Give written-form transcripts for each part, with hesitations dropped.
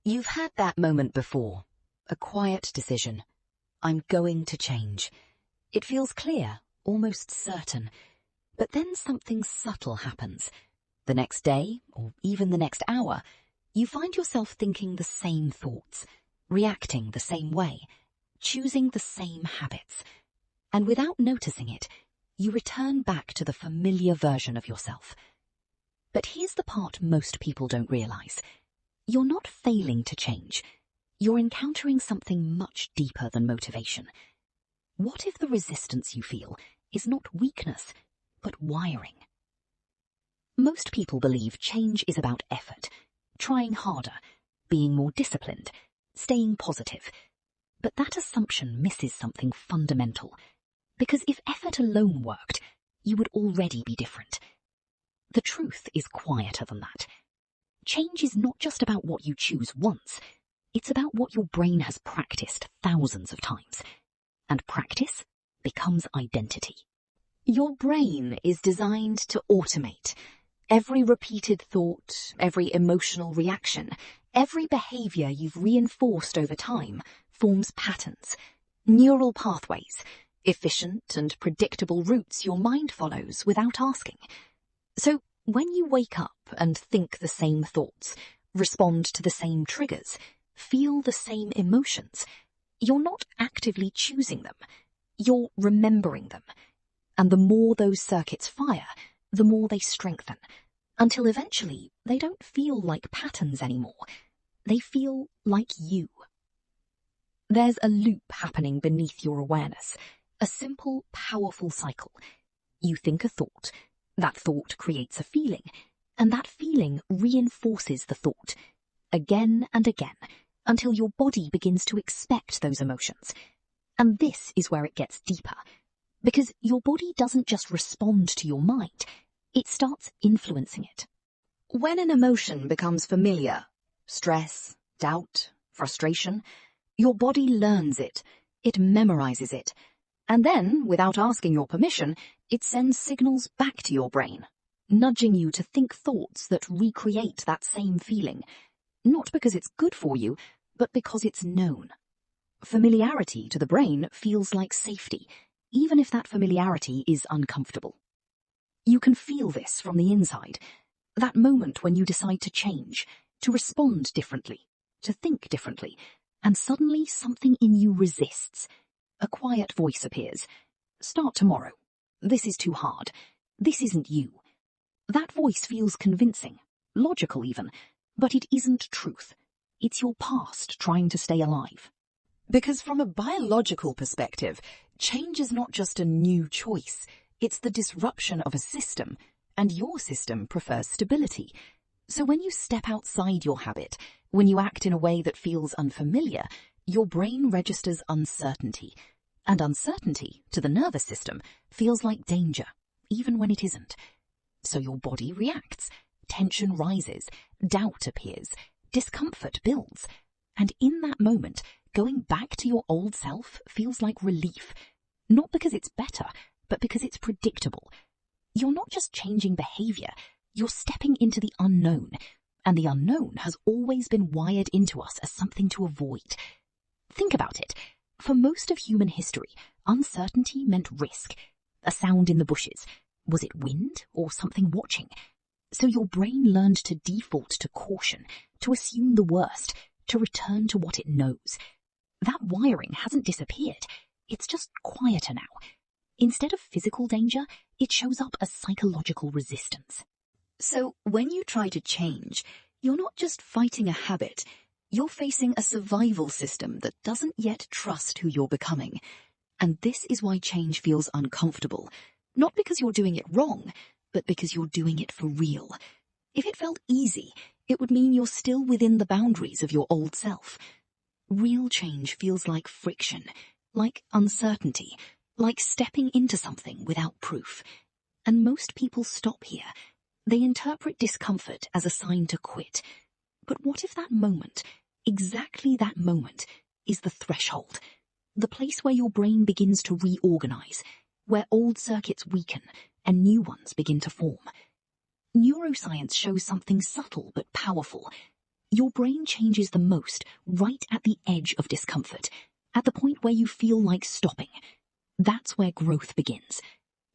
You've had that moment before, a quiet decision. I'm going to change. It feels clear, almost certain. But then something subtle happens. The next day, or even the next hour, you find yourself thinking the same thoughts, reacting the same way, choosing the same habits. And without noticing it, you return back to the familiar version of yourself. But here's the part most people don't realize. You're not failing to change. You're encountering something much deeper than motivation. What if the resistance you feel is not weakness, but wiring? Most people believe change is about effort, trying harder, being more disciplined, staying positive. But that assumption misses something fundamental. Because if effort alone worked, you would already be different. The truth is quieter than that. Change is not just about what you choose once. It's about what your brain has practiced thousands of times. And practice becomes identity. Your brain is designed to automate. Every repeated thought, every emotional reaction, every behavior you've reinforced over time forms patterns, neural pathways, efficient and predictable routes your mind follows without asking. So when you wake up and think the same thoughts, respond to the same triggers, feel the same emotions, you're not actively choosing them. You're remembering them. And the more those circuits fire, the more they strengthen, until eventually they don't feel like patterns anymore. They feel like you. There's a loop happening beneath your awareness, a simple, powerful cycle. You think a thought, that thought creates a feeling, and that feeling reinforces the thought, again and again, until your body begins to expect those emotions. And this is where it gets deeper, because your body doesn't just respond to your mind, it starts influencing it. When an emotion becomes familiar, stress, doubt, frustration, your body learns it, it memorizes it, and then, without asking your permission, it sends signals back to your brain, nudging you to think thoughts that recreate that same feeling, not because it's good for you, but because it's known. Familiarity to the brain feels like safety, even if that familiarity is uncomfortable. You can feel this from the inside, that moment when you decide to change, to respond differently, to think differently, and suddenly something in you resists. A quiet voice appears. Start tomorrow. This is too hard. This isn't you. That voice feels convincing, logical even, but it isn't truth. It's your past trying to stay alive. Because from a biological perspective, change is not just a new choice. It's the disruption of a system, and your system prefers stability. So when you step outside your habit, when you act in a way that feels unfamiliar, your brain registers uncertainty. And uncertainty, to the nervous system, feels like danger, even when it isn't. So your body reacts. Tension rises, doubt appears, discomfort builds. And in that moment, going back to your old self feels like relief. Not because it's better, but because it's predictable. You're not just changing behavior, you're stepping into the unknown. And the unknown has always been wired into us as something to avoid. Think about it. For most of human history, uncertainty meant risk. A sound in the bushes. Was it wind or something watching? So your brain learned to default to caution, to assume the worst, to return to what it knows. That wiring hasn't disappeared. It's just quieter now. Instead of physical danger, it shows up as psychological resistance. So when you try to change, you're not just fighting a habit. You're facing a survival system that doesn't yet trust who you're becoming. And this is why change feels uncomfortable. Not because you're doing it wrong, but because you're doing it for real. If it felt easy, it would mean you're still within the boundaries of your old self. Real change feels like friction, like uncertainty, like stepping into something without proof. And most people stop here. They interpret discomfort as a sign to quit. But what if that moment, exactly that moment, is the threshold? The place where your brain begins to reorganize, where old circuits weaken and new ones begin to form. Neuroscience shows something subtle but powerful. Your brain changes the most right at the edge of discomfort, at the point where you feel like stopping. That's where growth begins.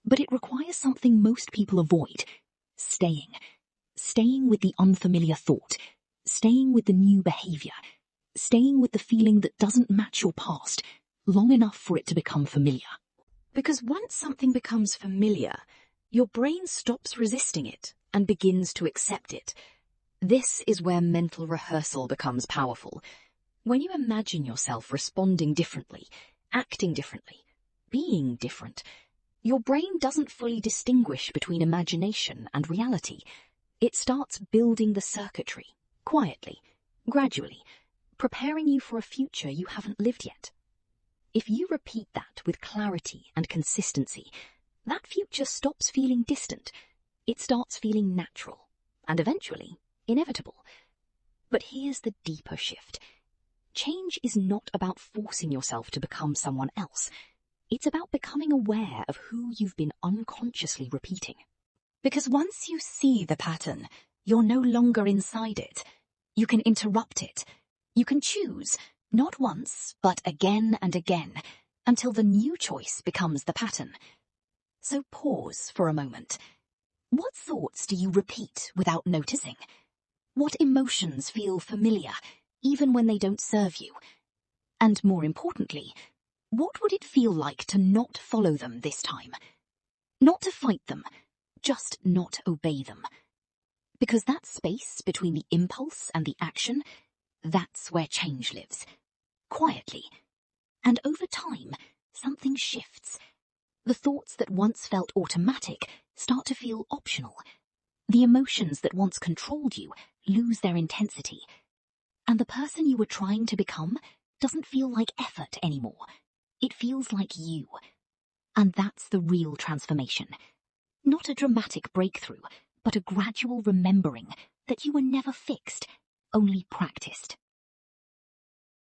But it requires something most people avoid: staying. Staying with the unfamiliar thought, staying with the new behavior, staying with the feeling that doesn't match your past long enough for it to become familiar. Because once something becomes familiar, your brain stops resisting it and begins to accept it. This is where mental rehearsal becomes powerful. When you imagine yourself responding differently, acting differently, being different, your brain doesn't fully distinguish between imagination and reality. It starts building the circuitry, quietly, gradually, preparing you for a future you haven't lived yet. If you repeat that with clarity and consistency, that future stops feeling distant. It starts feeling natural, and eventually, inevitable. But here's the deeper shift. Change is not about forcing yourself to become someone else. It's about becoming aware of who you've been unconsciously repeating. Because once you see the pattern, you're no longer inside it. You can interrupt it. You can choose, not once, but again and again, until the new choice becomes the pattern. So pause for a moment. What thoughts do you repeat without noticing? What emotions feel familiar, even when they don't serve you? And more importantly, what would it feel like to not follow them this time? Not to fight them, just not obey them. Because that space between the impulse and the action, that's where change lives. Quietly. And over time, something shifts. The thoughts that once felt automatic start to feel optional. The emotions that once controlled you lose their intensity. And the person you were trying to become doesn't feel like effort anymore. It feels like you. And that's the real transformation. Not a dramatic breakthrough, but a gradual remembering that you were never fixed, only practiced.